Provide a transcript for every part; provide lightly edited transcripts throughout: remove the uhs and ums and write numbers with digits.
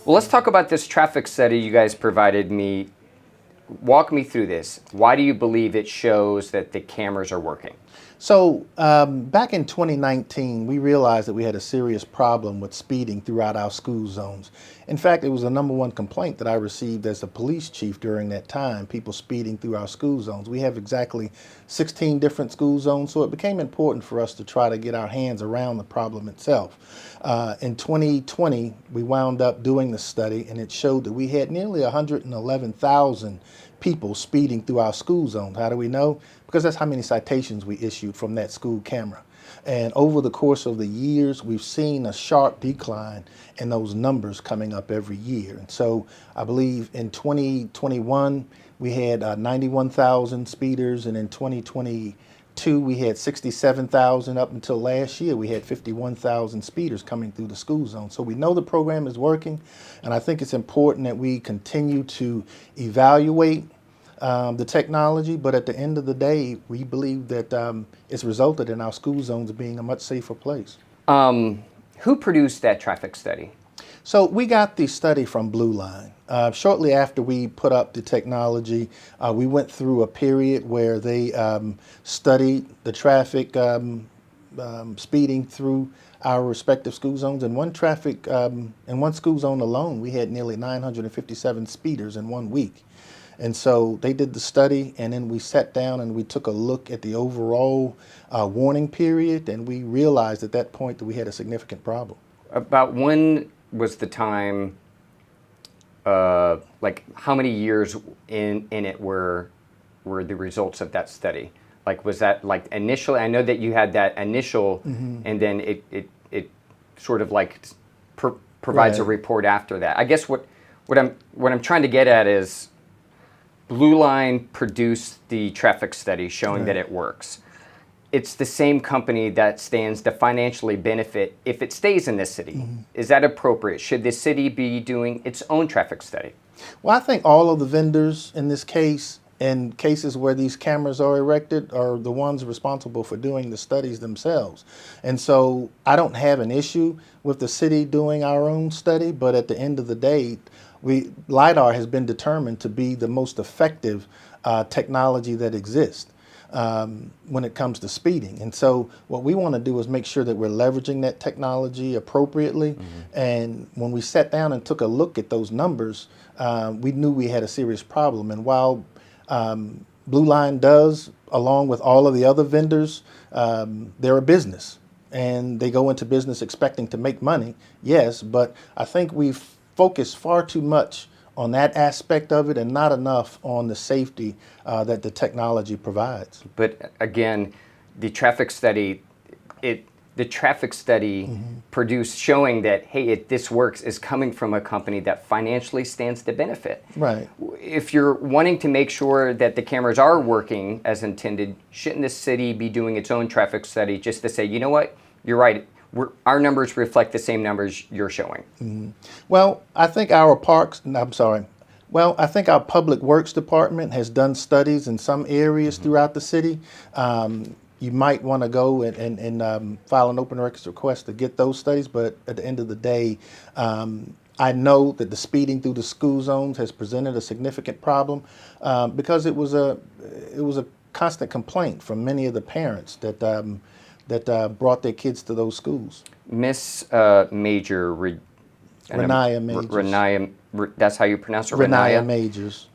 Well, let's talk about this traffic study you guys provided me. Walk me through this. Why do you believe it shows that the cameras are working? So back in 2019, we realized that we had a serious problem with speeding throughout our school zones. In fact, it was the #1 complaint that I received as the police chief during that time, people speeding through our school zones. We have exactly 16 different school zones, so it became important for us to try to get our hands around the problem itself. In 2020, we wound up doing the study, and it showed that we had nearly 111,000 people speeding through our school zones. How do we know? Because that's how many citations we issued from that school camera. And over the course of the years, we've seen a sharp decline in those numbers coming up every year. And so I believe in 2021, we had 91,000 speeders, and in 2022, we had 67,000. Up until last year, we had 51,000 speeders coming through the school zone. So we know the program is working, and I think it's important that we continue to evaluate the technology, but at the end of the day, we believe that it's resulted in our school zones being a much safer place. Who produced that traffic study? So we got the study from Blue Line. Shortly after we put up the technology, we went through a period where they studied the traffic speeding through our respective school zones. In one school zone alone, we had nearly 957 speeders in 1 week. And so they did the study, and then we sat down and we took a look at the overall warning period, and we realized at that point that we had a significant problem. About when was the time, like how many years in it were the results of that study? Like, was that like initially? I know that you had that initial, and then it sort of like provides a report after that. I guess what I'm trying to get at is, Blue Line produced the traffic study showing that it works. It's the same company that stands to financially benefit if it stays in this city. Is that appropriate? Should the city be doing its own traffic study? Well, I think all of the vendors in this case, in cases where these cameras are erected, are the ones responsible for doing the studies themselves. And so I don't have an issue with the city doing our own study, but at the end of the day, LiDAR has been determined to be the most effective technology that exists when it comes to speeding. And so what we want to do is make sure that we're leveraging that technology appropriately. And when we sat down and took a look at those numbers, we knew we had a serious problem. And while Blue Line does, along with all of the other vendors, they're a business. And they go into business expecting to make money, yes, but I think we've focus far too much on that aspect of it and not enough on the safety that the technology provides. But again, the traffic study, produced showing that, hey, this works, is coming from a company that financially stands to benefit. Right. If you're wanting to make sure that the cameras are working as intended, shouldn't the city be doing its own traffic study just to say, you know what, you're right, our numbers reflect the same numbers you're showing? Well, I think our Public Works Department has done studies in some areas throughout the city. You might want to go and file an open records request to get those studies, but at the end of the day, I know that the speeding through the school zones has presented a significant problem because it was a constant complaint from many of the parents that brought their kids to those schools. Miss Major, Renaya Majors. That's how you pronounce it? Renaya Majors.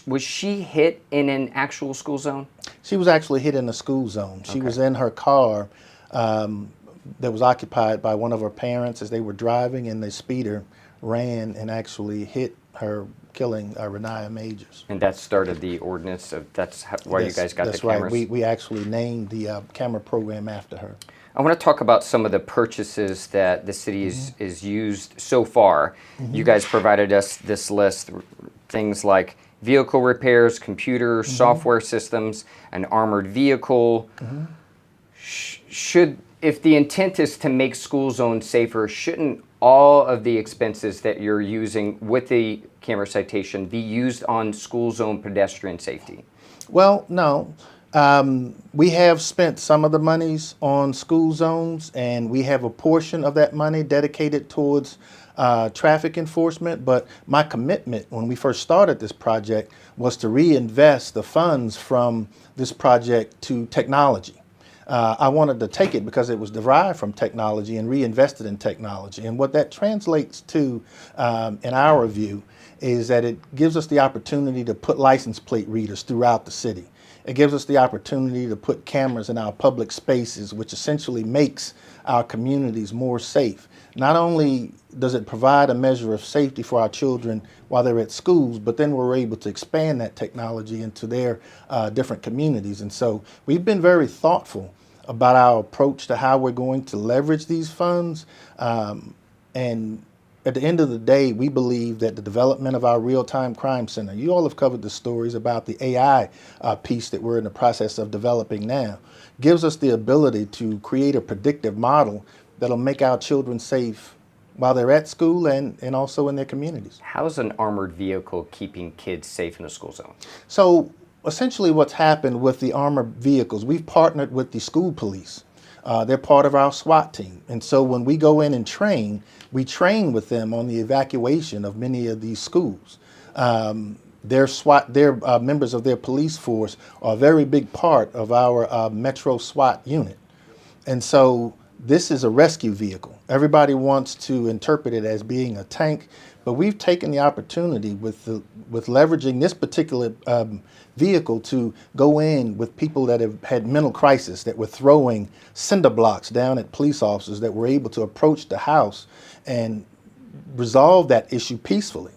Was she hit in an actual school zone? She was actually hit in a school zone. She was in her car that was occupied by one of her parents as they were driving, and the speeder ran and actually hit her, killing Renaya Majors. And that started the ordinance of, why you guys got the cameras? That's right. We actually named the camera program after her. I want to talk about some of the purchases that the city is used so far. You guys provided us this list, things like vehicle repairs, computer, software systems, an armored vehicle. If the intent is to make school zones safer, shouldn't all of the expenses that you're using with the camera citation be used on school zone pedestrian safety? Well, no. We have spent some of the monies on school zones, and we have a portion of that money dedicated towards traffic enforcement. But my commitment when we first started this project was to reinvest the funds from this project to technology. I wanted to take it because it was derived from technology and reinvested in technology. And what that translates to, in our view, is that it gives us the opportunity to put license plate readers throughout the city. It gives us the opportunity to put cameras in our public spaces, which essentially makes our communities more safe. Not only does it provide a measure of safety for our children while they're at schools, but then we're able to expand that technology into their different communities. And so we've been very thoughtful about our approach to how we're going to leverage these funds. And at the end of the day, we believe that the development of our real-time crime center, you all have covered the stories about the AI piece that we're in the process of developing now, gives us the ability to create a predictive model that'll make our children safe while they're at school and also in their communities. How's an armored vehicle keeping kids safe in a school zone? So essentially what's happened with the armored vehicles, we've partnered with the school police. They're part of our SWAT team. And so when we go in and train, we train with them on the evacuation of many of these schools. Their members of their police force are a very big part of our Metro SWAT unit. And so this is a rescue vehicle. Everybody wants to interpret it as being a tank, but we've taken the opportunity with leveraging this particular vehicle to go in with people that have had mental crisis, that were throwing cinder blocks down at police officers, that were able to approach the house and resolve that issue peacefully.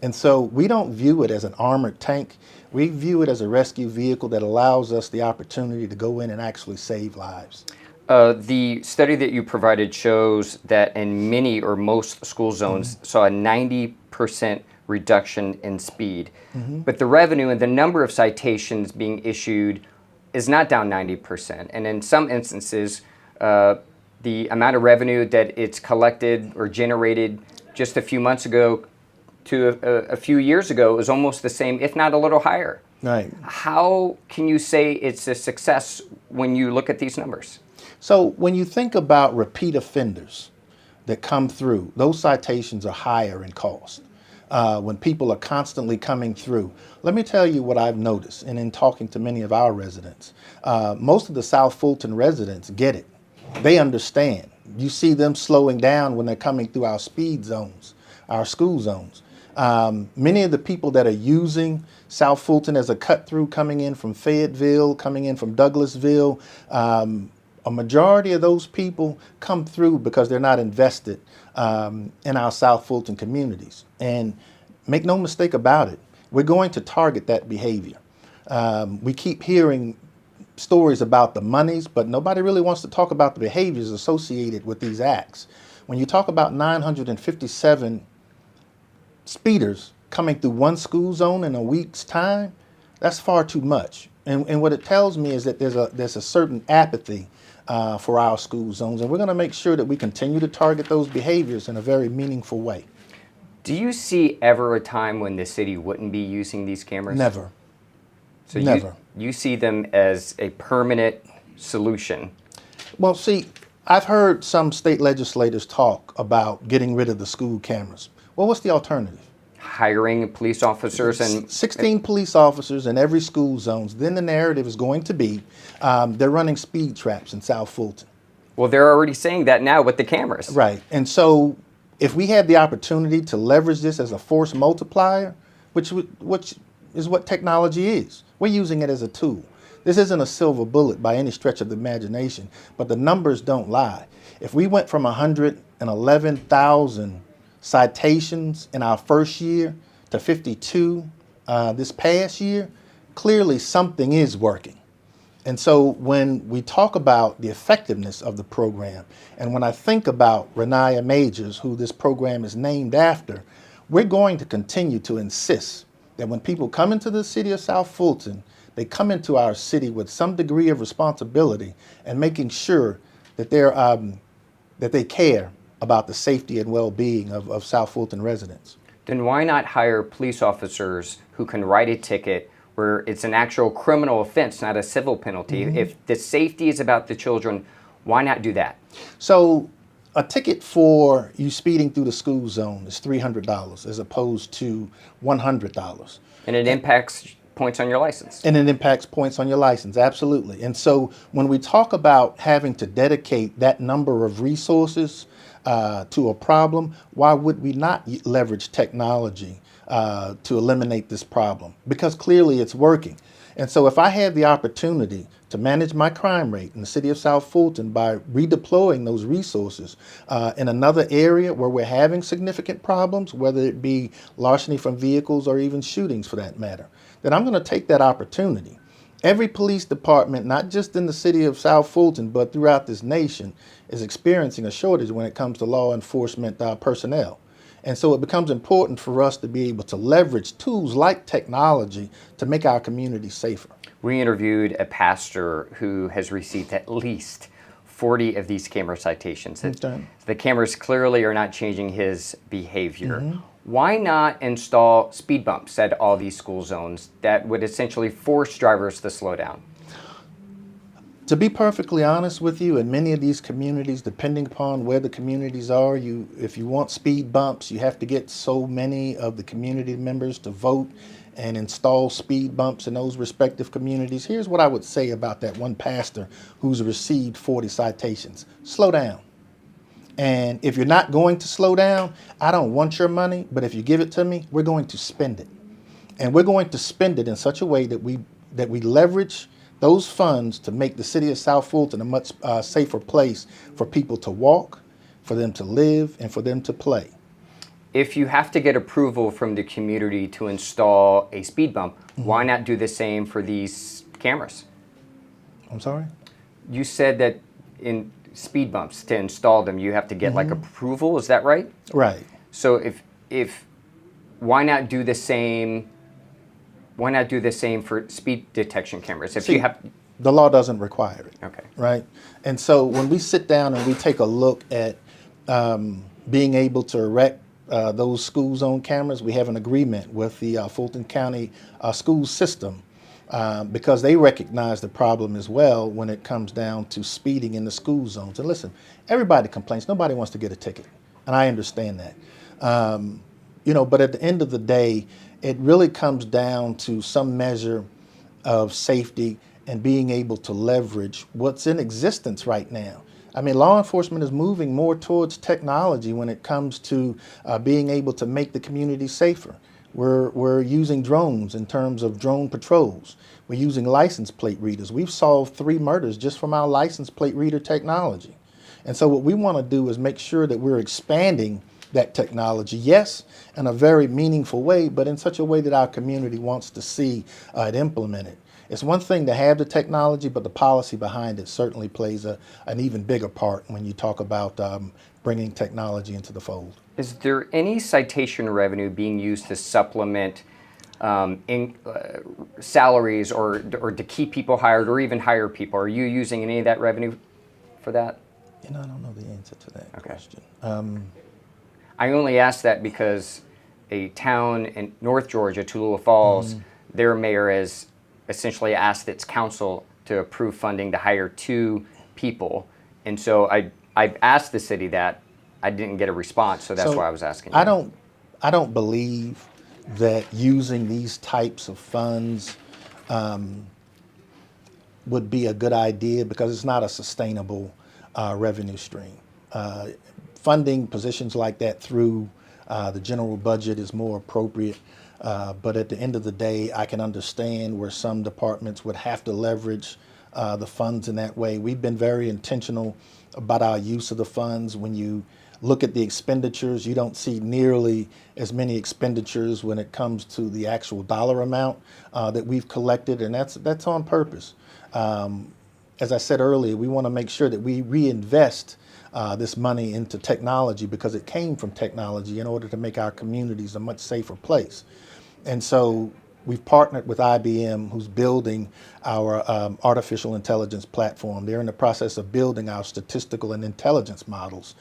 And so we don't view it as an armored tank. We view it as a rescue vehicle that allows us the opportunity to go in and actually save lives. The study that you provided shows that in many or most school zones saw a 90% reduction in speed. But the revenue and the number of citations being issued is not down 90%. And in some instances, the amount of revenue that it's collected or generated just a few months ago to a few years ago is almost the same, if not a little higher. Right. How can you say it's a success when you look at these numbers? So when you think about repeat offenders that come through, those citations are higher in cost. When people are constantly coming through, let me tell you what I've noticed, and in talking to many of our residents, most of the South Fulton residents get it. They understand. You see them slowing down when they're coming through our speed zones, our school zones. Many of the people that are using South Fulton as a cut through, coming in from Fayetteville, coming in from Douglasville, a majority of those people come through because they're not invested in our South Fulton communities. And make no mistake about it, we're going to target that behavior. We keep hearing stories about the monies, but nobody really wants to talk about the behaviors associated with these acts. When you talk about 957 speeders coming through one school zone in a week's time, that's far too much. And what it tells me is that there's a certain apathy for our school zones, and we're going to make sure that we continue to target those behaviors in a very meaningful way. Do you see ever a time when the city wouldn't be using these cameras? Never. So Never. You see them as a permanent solution. Well, see, I've heard some state legislators talk about getting rid of the school cameras. Well, what's the alternative? Hiring police officers and 16 police officers in every school zones. Then the narrative is going to be they're running speed traps in South Fulton. Well, they're already saying that now with the cameras. Right. And so if we had the opportunity to leverage this as a force multiplier, which is what technology is, we're using it as a tool. This isn't a silver bullet by any stretch of the imagination, but the numbers don't lie. If we went from 111,000 citations in our first year to 52 this past year, clearly something is working. And so when we talk about the effectiveness of the program, and when I think about Renaya Majors, who this program is named after, we're going to continue to insist that when people come into the city of South Fulton, they come into our city with some degree of responsibility and making sure that they care about the safety and well-being of South Fulton residents. Then why not hire police officers who can write a ticket where it's an actual criminal offense, not a civil penalty. If the safety is about the children, why not do that? So a ticket for you speeding through the school zone is $300 as opposed to $100. And it impacts points on your license. And it impacts points on your license, absolutely. And so when we talk about having to dedicate that number of resources to a problem, why would we not leverage technology to eliminate this problem? Because clearly it's working. And so if I had the opportunity to manage my crime rate in the city of South Fulton by redeploying those resources in another area where we're having significant problems, whether it be larceny from vehicles or even shootings for that matter, then I'm going to take that opportunity. Every police department, not just in the city of South Fulton, but throughout this nation, is experiencing a shortage when it comes to law enforcement personnel. And so it becomes important for us to be able to leverage tools like technology to make our community safer. We interviewed a pastor who has received at least 40 of these camera citations. Okay. The cameras clearly are not changing his behavior. Why not install speed bumps at all these school zones that would essentially force drivers to slow down? To be perfectly honest with you, in many of these communities, depending upon where the communities are, if you want speed bumps, you have to get so many of the community members to vote and install speed bumps in those respective communities. Here's what I would say about that one pastor who's received 40 citations. Slow down. And if you're not going to slow down, I don't want your money, but if you give it to me, we're going to spend it. And we're going to spend it in such a way that we leverage those funds to make the city of South Fulton a much safer place for people to walk, for them to live, and for them to play. If you have to get approval from the community to install a speed bump, why not do the same for these cameras? I'm sorry? You said that in speed bumps, to install them, you have to get like approval, is that right? Right. So if why not do the same? Why not do the same for speed detection cameras? If See, you have, the law doesn't require it. okay. Right? And so when we sit down and we take a look at being able to erect those school zone cameras, we have an agreement with the Fulton County school system because they recognize the problem as well when it comes down to speeding in the school zones. And listen, everybody complains. Nobody wants to get a ticket. And I understand that. But at the end of the day, it really comes down to some measure of safety and being able to leverage what's in existence right now. I mean, law enforcement is moving more towards technology when it comes to being able to make the community safer. We're using drones in terms of drone patrols. We're using license plate readers. We've solved 3 murders just from our license plate reader technology. And so what we want to do is make sure that we're expanding that technology, yes, in a very meaningful way, but in such a way that our community wants to see it implemented. It's one thing to have the technology, but the policy behind it certainly plays an even bigger part when you talk about bringing technology into the fold. Is there any citation revenue being used to supplement salaries or to keep people hired or even hire people? Are you using any of that revenue for that? I don't know the answer to that question. I only ask that because a town in North Georgia, Tallulah Falls, their mayor has essentially asked its council to approve funding to hire 2 people. And so I've asked the city that. I didn't get a response, so that's why I was asking. I don't believe that using these types of funds would be a good idea because it's not a sustainable revenue stream. Funding positions like that through the general budget is more appropriate. But at the end of the day, I can understand where some departments would have to leverage the funds in that way. We've been very intentional about our use of the funds. When you look at the expenditures, you don't see nearly as many expenditures when it comes to the actual dollar amount that we've collected, and that's on purpose. As I said earlier, we want to make sure that we reinvest this money into technology because it came from technology in order to make our communities a much safer place. And so we've partnered with IBM, who's building our artificial intelligence platform. They're in the process of building our statistical and intelligence models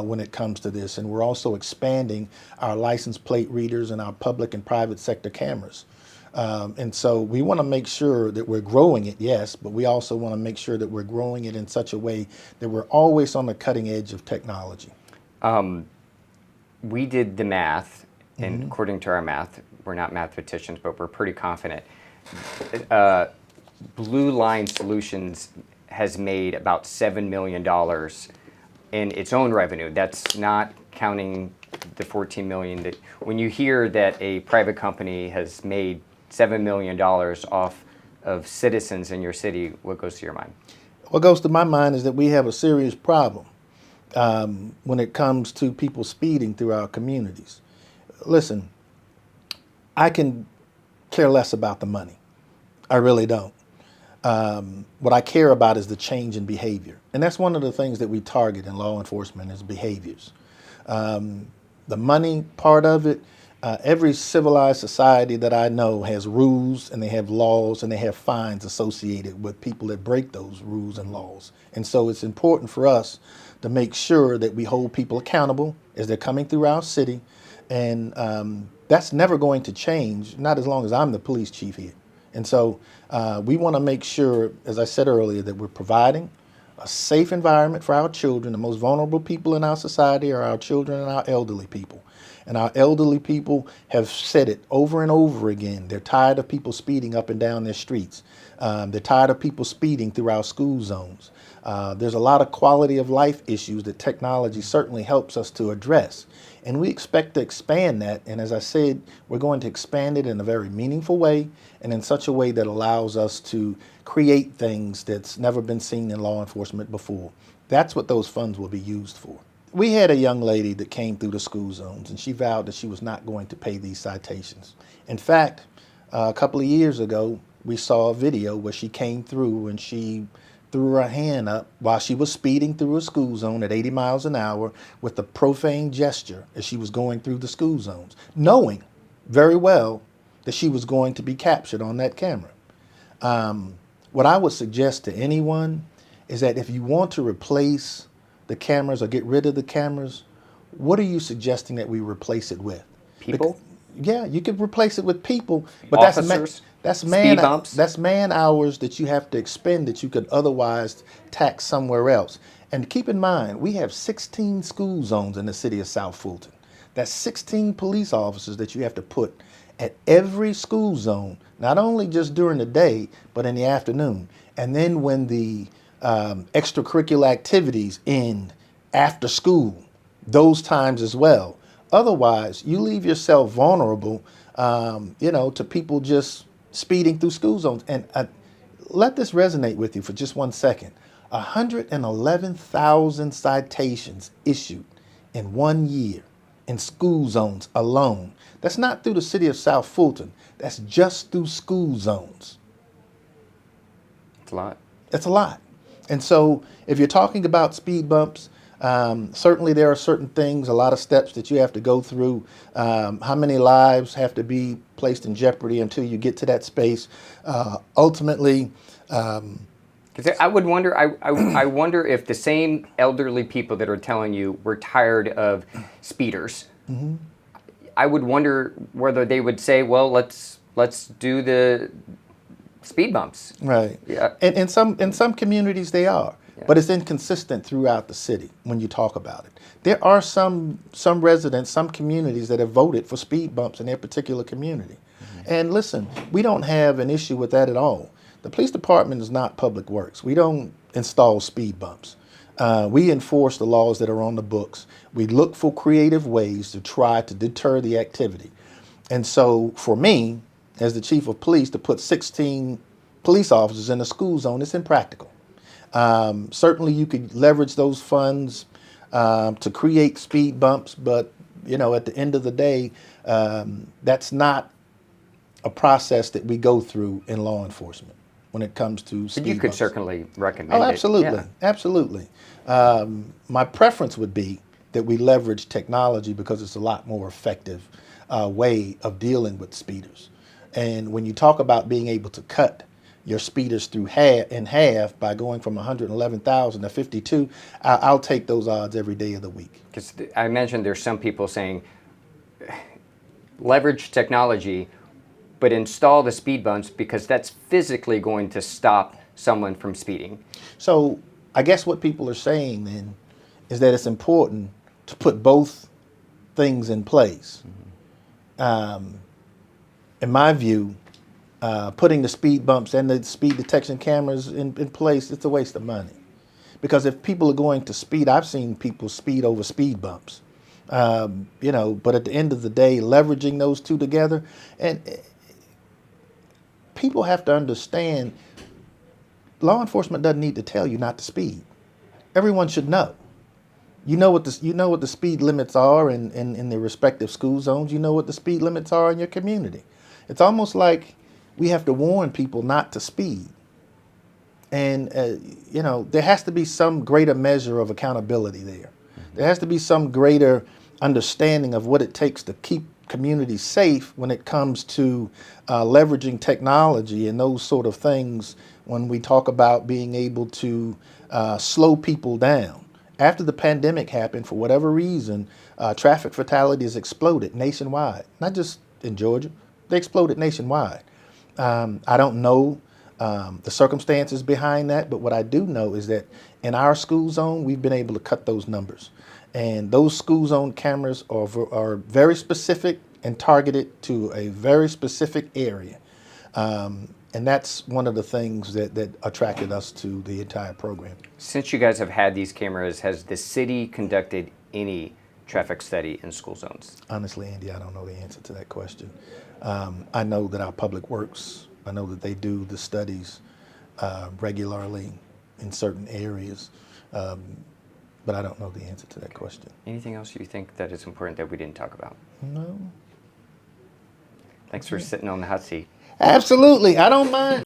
when it comes to this. And we're also expanding our license plate readers and our public and private sector cameras. And so we want to make sure that we're growing it, yes, but we also want to make sure that we're growing it in such a way that we're always on the cutting edge of technology. We did the math, and according to our math, we're not mathematicians, but we're pretty confident. Blue Line Solutions has made about $7 million in its own revenue. That's not counting the $14 million. That when you hear that a private company has made $7 million off of citizens in your city, what goes to your mind? What goes to my mind is that we have a serious problem when it comes to people speeding through our communities. Listen, I can care less about the money. I really don't. What I care about is the change in behavior. And that's one of the things that we target in law enforcement is behaviors. The money part of it, every civilized society that I know has rules and they have laws and they have fines associated with people that break those rules and laws. And so it's important for us to make sure that we hold people accountable as they're coming through our city. And that's never going to change, not as long as I'm the police chief here. And so we want to make sure, as I said earlier, that we're providing a safe environment for our children. The most vulnerable people in our society are our children and our elderly people. And our elderly people have said it over and over again. They're tired of people speeding up and down their streets. They're tired of people speeding through our school zones. There's a lot of quality of life issues that technology certainly helps us to address. And we expect to expand that. And as I said, we're going to expand it in a very meaningful way and in such a way that allows us to create things that's never been seen in law enforcement before. That's what those funds will be used for. We had a young lady that came through the school zones and she vowed that she was not going to pay these citations. In fact, a couple of years ago, we saw a video where she came through and she threw her hand up while she was speeding through a school zone at 80 miles an hour with a profane gesture as she was going through the school zones, knowing very well that she was going to be captured on that camera. What I would suggest to anyone is that if you want to replace the cameras or get rid of the cameras, what are you suggesting that we replace it with? People? Yeah, you could replace it with people, but Officers? that's Speed bumps? that's man hours that you have to expend that you could otherwise tax somewhere else. And keep in mind, we have 16 school zones in the city of South Fulton. That's 16 police officers that you have to put at every school zone, not only just during the day, but in the afternoon. And then when the extracurricular activities end after school, those times as well. Otherwise, you leave yourself vulnerable, to people just speeding through school zones. And let this resonate with you for just 1 second. 111,000 citations issued in 1 year in school zones alone. That's not through the city of South Fulton. That's just through school zones. It's a lot. That's a lot. And so if you're talking about speed bumps, certainly there are certain things, a lot of steps that you have to go through. How many lives have to be placed in jeopardy until you get to that space? Ultimately, Because I would wonder, I wonder if the same elderly people that are telling you we're tired of speeders, I would wonder whether they would say, well, let's do the speed bumps. right. Yeah. And in some communities they are, but it's inconsistent throughout the city when you talk about it. There are some residents, some communities that have voted for speed bumps in their particular community. And listen, we don't have an issue with that at all. The police department is not public works. We don't install speed bumps. We enforce the laws that are on the books. We look for creative ways to try to deter the activity. And so for me, as the chief of police, to put 16 police officers in a school zone, it's impractical. Certainly you could leverage those funds to create speed bumps, but at the end of the day, that's not a process that we go through in law enforcement when it comes to speed But you could bumps. certainly recommend Oh, it. absolutely, Yeah. absolutely. My preference would be that we leverage technology because it's a lot more effective way of dealing with speeders. And when you talk about being able to cut your speeders through in half by going from 111,000 to 52, I'll take those odds every day of the week. Because I mentioned there's some people saying leverage technology. but install the speed bumps because that's physically going to stop someone from speeding. So I guess what people are saying then is that it's important to put both things in place. In my view, putting the speed bumps and the speed detection cameras in place, it's a waste of money. Because if people are going to speed, I've seen people speed over speed bumps. But at the end of the day, leveraging those two together, and people have to understand, law enforcement doesn't need to tell you not to speed. Everyone should know. You know what the speed limits are in their respective school zones. You know what the speed limits are in your community. It's almost like we have to warn people not to speed. And there has to be some greater measure of accountability there. There has to be some greater understanding of what it takes to keep communities safe when it comes to leveraging technology and those sort of things. When we talk about being able to slow people down. After the pandemic happened, for whatever reason, traffic fatalities exploded nationwide. Not just in Georgia, they exploded nationwide. I don't know the circumstances behind that, but what I do know is that in our school zone, we've been able to cut those numbers. And those school zone cameras are very specific and targeted to a very specific area. And that's one of the things that attracted us to the entire program. Since you guys have had these cameras, has the city conducted any traffic study in school zones? Honestly, Andy, I don't know the answer to that question. I know that our public works, I know that they do the studies regularly in certain areas, but I don't know the answer to that question. Anything else you think that is important that we didn't talk about? No. Thanks for sitting on the hot seat. Absolutely, I don't mind.